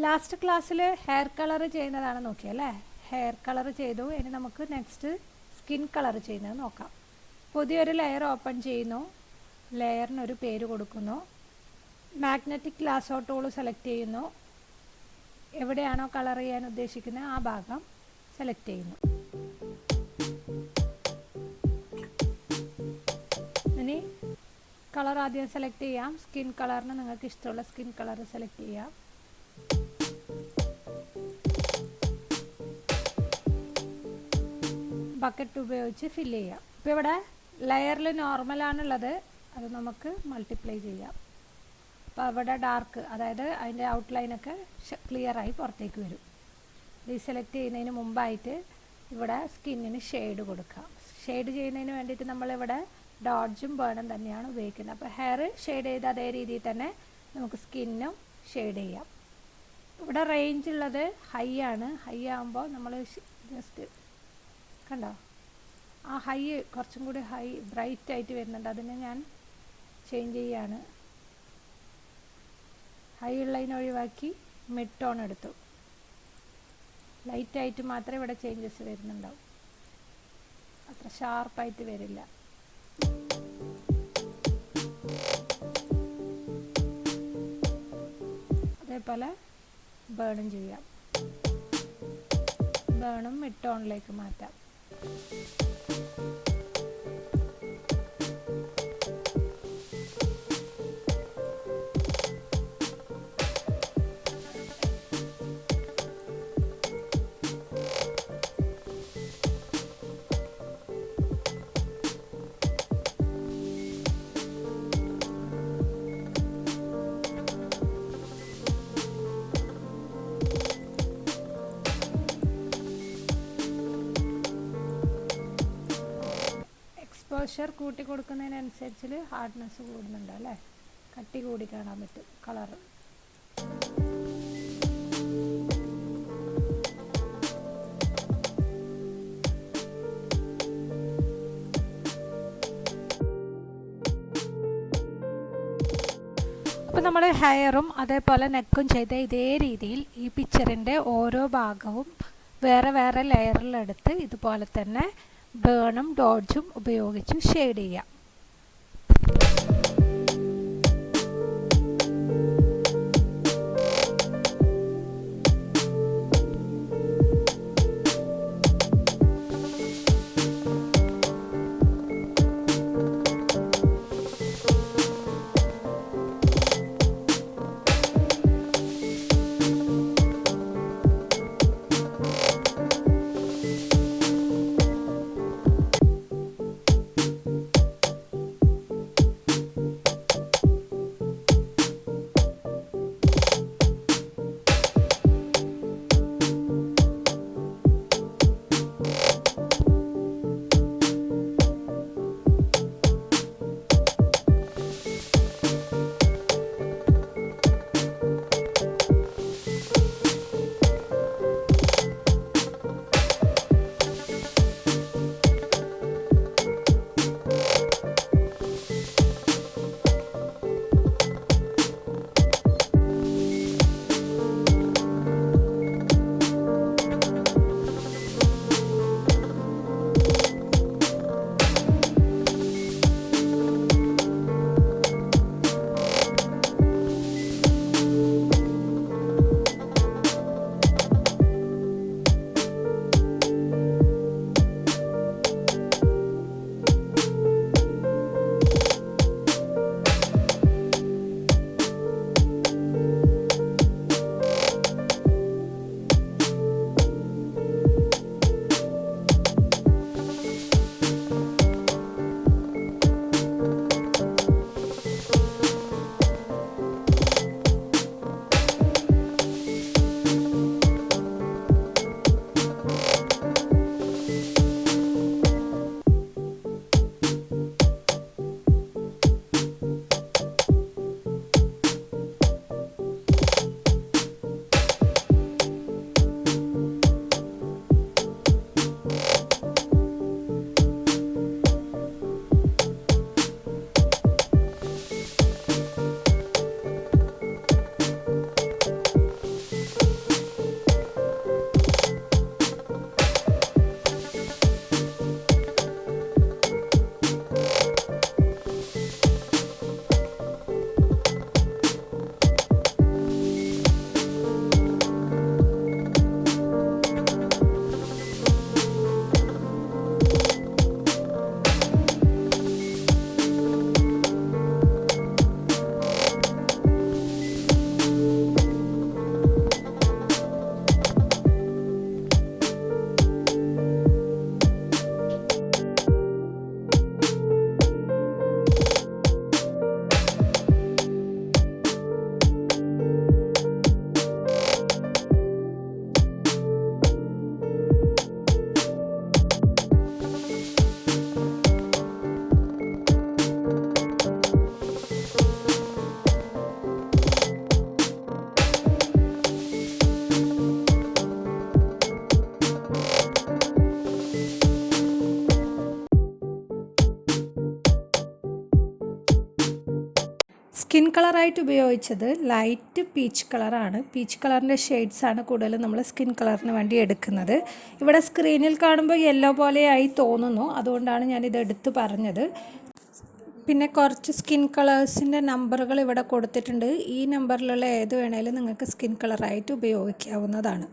Last ക്ലാസ്സിൽ hair colour ചെയ്യുന്നതാണ് നോക്കിയല്ലേ. Hair colour ചെയ്തു. ഇനി നമുക്ക് നെക്സ്റ്റ് സ്കിൻ കളർ ചെയ്യുന്നത് നോക്കാം. പുതിയൊരു ലെയർ ഓപ്പൺ ചെയ്യുന്നു. ലെയറിനൊരു പേര് കൊടുക്കുന്നു. മാഗ്നറ്റിക് ലാസോ ടൂൾ സെലക്ട് ചെയ്യുന്നു. എവിടെയാണോ കളർ ചെയ്യാൻ ഉദ്ദേശിക്കുന്നത് ആ ഭാഗം സെലക്ട് ചെയ്യുന്നു. ഇനി കളർ ആദ്യം സെലക്ട് ചെയ്യാം. സ്കിൻ കളറിന് നിങ്ങൾക്ക് ഇഷ്ടമുള്ള സ്കിൻ കളർ സെലക്ട് ചെയ്യാം. ബക്കറ്റ് ഉപയോഗിച്ച് ഫില്ല് ചെയ്യാം. ഇപ്പോൾ ഇവിടെ ലെയറിൽ നോർമലാണുള്ളത്, അത് നമുക്ക് മൾട്ടിപ്ലൈ ചെയ്യാം. അപ്പോൾ അവിടെ ഡാർക്ക്, അതായത് അതിൻ്റെ ഔട്ട്ലൈനൊക്കെ ക്ലിയറായി പുറത്തേക്ക് വരും. സെലക്ട് ചെയ്യുന്നതിന് മുമ്പായിട്ട് ഇവിടെ സ്കിന്നിന് ഷെയ്ഡ് കൊടുക്കാം. ഷെയ്ഡ് ചെയ്യുന്നതിന് വേണ്ടിയിട്ട് നമ്മളിവിടെ ഡോഡ്ജും ബേണും തന്നെയാണ് ഉപയോഗിക്കുന്നത്. അപ്പോൾ ഹെയർ ഷെയ്ഡ് ചെയ്ത് അതേ രീതിയിൽ തന്നെ നമുക്ക് സ്കിന്നും ഷെയ്ഡ് ചെയ്യാം. ഇവിടെ റേഞ്ച് ഉള്ളത് ഹൈ ആണ്. ഹൈ ആകുമ്പോൾ നമ്മൾ ജസ്റ്റ് കണ്ടോ, ആ ഹൈ കുറച്ചും കൂടി ഹൈ ബ്രൈറ്റ് ആയിട്ട് വരുന്നുണ്ട്. അതിനെ ഞാൻ ചേഞ്ച് ചെയ്യാണ്. ഹൈ ഉള്ളതിനെ ഒഴിവാക്കി മിഡ് ടോൺ എടുത്തു. ലൈറ്റായിട്ട് മാത്രമേ ഇവിടെ ചേഞ്ചസ് വരുന്നുണ്ടാവും, അത്ര ഷാർപ്പായിട്ട് വരില്ല. അതേപോലെ ബേണും ചെയ്യാം. ബേണും മിഡ് ടോണിലേക്ക് മാറ്റാം. എക്സ്പോഷർ കൂട്ടി കൊടുക്കുന്നതിനനുസരിച്ച് ഹാർഡ്നെസ് കൂടുന്നുണ്ട് അല്ലേ, കട്ടി കൂടി കാണാൻ പറ്റും കളർ. അപ്പോൾ നമ്മൾ ഹെയറും അതേപോലെ നെക്കും ചെയ്ത ഇതേ രീതിയിൽ ഈ പിക്ചറിൻ്റെ ഓരോ ഭാഗവും വേറെ വേറെ ലെയറിലെടുത്ത് ഇതുപോലെ തന്നെ ബേണും ഡോഡ്ജും ഉപയോഗിച്ച് ഷെയ്ഡ് ചെയ്യാം. സ്കിൻ കളറായിട്ട് ഉപയോഗിച്ചത് ലൈറ്റ് പീച്ച് കളറാണ്. പീച്ച് കളറിൻ്റെ ഷെയ്ഡ്സാണ് കൂടുതൽ നമ്മൾ സ്കിൻ കളറിന് വേണ്ടി എടുക്കുന്നത്. ഇവിടെ സ്ക്രീനിൽ കാണുമ്പോൾ യെല്ലോ പോലെയായി തോന്നുന്നു, അതുകൊണ്ടാണ് ഞാനിത് എടുത്ത് പറഞ്ഞത്. പിന്നെ കുറച്ച് സ്കിൻ കളേഴ്സിൻ്റെ നമ്പറുകൾ ഇവിടെ കൊടുത്തിട്ടുണ്ട്. ഈ നമ്പറിലുള്ള ഏത് വേണേലും നിങ്ങൾക്ക് സ്കിൻ കളറായിട്ട് ഉപയോഗിക്കാവുന്നതാണ്.